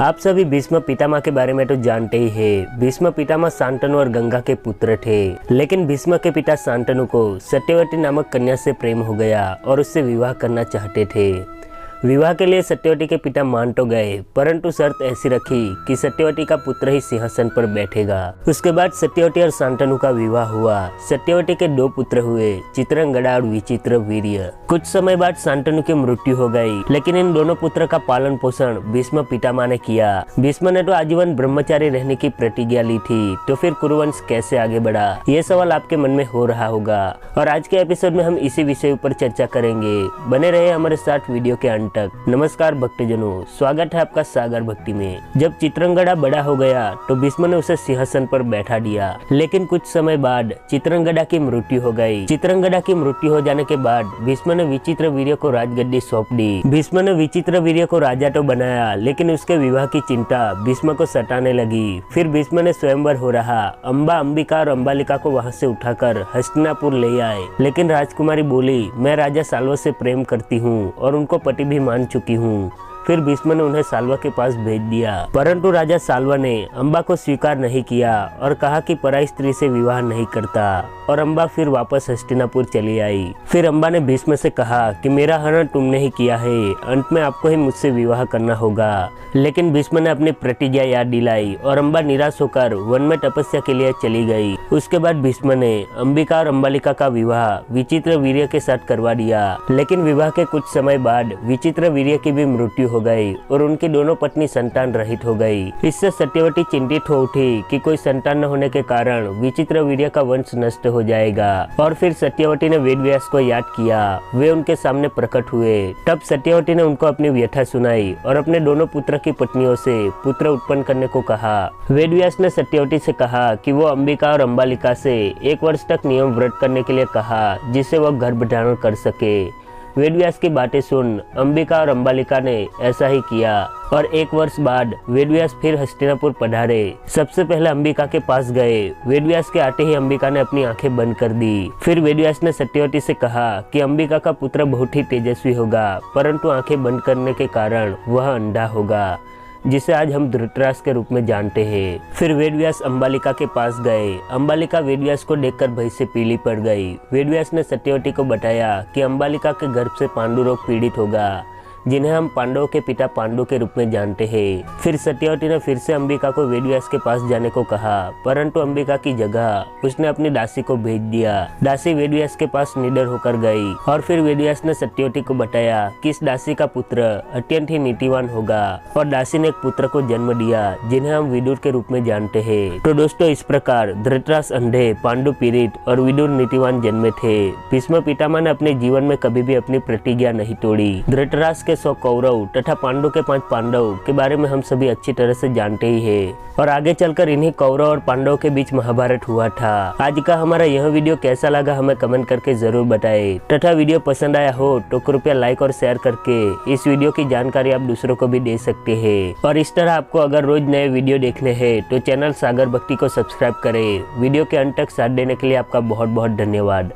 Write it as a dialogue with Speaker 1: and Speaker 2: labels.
Speaker 1: आप सभी भीष्म पितामह के बारे में तो जानते ही हैं। भीष्म पितामह शांतनु और गंगा के पुत्र थे, लेकिन भीष्म के पिता शांतनु को सत्यवती नामक कन्या से प्रेम हो गया और उससे विवाह करना चाहते थे। विवाह के लिए सत्यवती के पिता मान तो गए, परंतु शर्त ऐसी रखी कि सत्यवती का पुत्र ही सिंहासन पर बैठेगा। उसके बाद सत्यवती और शांतनु का विवाह हुआ। सत्यवती के 2 पुत्र हुए, चित्रंगदा और विचित्रवीर्य। कुछ समय बाद शांतनु की मृत्यु हो गई, लेकिन इन दोनों पुत्र का पालन पोषण भीष्म पितामह ने किया। भीष्म ने तो आजीवन ब्रह्मचारी रहने की प्रतिज्ञा ली थी, तो फिर कुरुवंश कैसे आगे बढ़ा, ये सवाल आपके मन में हो रहा होगा। और आज के एपिसोड में हम इसी विषय पर चर्चा करेंगे। बने रहे हमारे साथ वीडियो के अंत तक। नमस्कार भक्तजनों, स्वागत है आपका सागर भक्ति में। जब चित्रंगदा बड़ा हो गया तो भीष्म ने उसे सिंहासन पर बैठा दिया, लेकिन कुछ समय बाद चित्रंगदा की मृत्यु हो गई। चित्रंगदा की मृत्यु हो जाने के बाद भीष्म ने विचित्रवीर्य को राजगद्दी सौंप दी। भीष्म ने विचित्रवीर्य को राजा तो बनाया, लेकिन उसके विवाह की चिंता भीष्म को सताने लगी। फिर भीष्म ने स्वयंवर हो रहा अंबा, अंबिका और अंबालिका को वहां से उठाकर हस्तिनापुर ले आए, लेकिन राजकुमारी बोली, मैं राजा साल्व से प्रेम करती हूँ और उनको पति भी मान चुकी हूँ। फिर भीष्म ने उन्हें साल्व के पास भेज दिया, परंतु राजा साल्व ने अंबा को स्वीकार नहीं किया और कहा कि पराई स्त्री से विवाह नहीं करता, और अंबा फिर वापस हस्तिनापुर चली आई। फिर अंबा ने भीष्म से कहा कि मेरा हरण तुमने ही किया है, अंत में आपको ही मुझसे विवाह करना होगा। लेकिन भीष्म ने अपनी प्रतिज्ञा याद दिलाई और अंबा निराश होकर वन में तपस्या के लिए चली गई। उसके बाद भीष्म ने अंबिका और अंबालिका का विवाह विचित्रवीर्य के साथ करवा दिया, लेकिन विवाह के कुछ समय बाद विचित्रवीर्य की भी मृत्यु हो गई और उनकी दोनों पत्नी संतान रहित हो गई। इससे सत्यवती चिंतित हो उठी कि कोई संतान न होने के कारण विचित्रवीर्य का वंश नष्ट हो जाएगा। और फिर सत्यवती ने वेदव्यास को याद किया। वे उनके सामने प्रकट हुए। तब सत्यवती ने उनको अपनी व्यथा सुनाई और अपने दोनों पुत्र की पत्नियों से पुत्र उत्पन्न करने को कहा। वेदव्यास ने सत्यवती से कहा कि वो अंबिका और अंबालिका से 1 वर्ष तक नियम व्रत करने के लिए कहा, जिससे वह गर्भ धारण कर सके। वेदव्यास की बातें सुन अंबिका और अंबालिका ने ऐसा ही किया और 1 वर्ष बाद वेदव्यास फिर हस्तिनापुर पधारे। सबसे पहले अंबिका के पास गए। वेदव्यास के आते ही अंबिका ने अपनी आंखें बंद कर दी। फिर वेदव्यास ने सत्यवती से कहा कि अंबिका का पुत्र बहुत ही तेजस्वी होगा, परंतु आंखें बंद करने के कारण वह अंधा होगा, जिसे आज हम धृतराष्ट्र के रूप में जानते हैं। फिर वेदव्यास अंबालिका के पास गए। अंबालिका वेदव्यास को देखकर भय से पीली पड़ गई। वेदव्यास ने सत्यवती को बताया कि अंबालिका के गर्भ से पांडु रोग पीड़ित होगा, जिन्हें हम पांडवों के पिता पांडु के रूप में जानते हैं। फिर सत्यवती ने फिर से अंबिका को वेदव्यास के पास जाने को कहा, परंतु अंबिका की जगह उसने अपनी दासी को भेज दिया। दासी वेदव्यास के पास निडर होकर गई और फिर वेदव्यास ने सत्यवती को बताया कि इस दासी का पुत्र अत्यंत ही नीतिवान होगा, और दासी ने एक पुत्र को जन्म दिया, जिन्हें हम विदुर के रूप में जानते हैं। तो दोस्तों, इस प्रकार धृतराष्ट्र अंधे, पांडु पीड़ित और विदुर नीतिवान जन्मे थे। भीष्म पितामह ने अपने जीवन में कभी भी अपनी प्रतिज्ञा नहीं तोड़ी। धृतराष्ट्र 100 कौरव तथा पांडु के 5 पांडव के बारे में हम सभी अच्छी तरह से जानते ही हैं, और आगे चलकर इन्हीं कौरव और पांडवों के बीच महाभारत हुआ था। आज का हमारा यह वीडियो कैसा लगा हमें कमेंट करके जरूर बताएं, तथा वीडियो पसंद आया हो तो कृपया लाइक और शेयर करके इस वीडियो की जानकारी आप दूसरों को भी दे सकते हैं। और इस तरह आपको अगर रोज नए वीडियो देखने हैं तो चैनल सागर भक्ति को सब्सक्राइब करें। वीडियो के अंत तक साथ देने के लिए आपका बहुत बहुत धन्यवाद।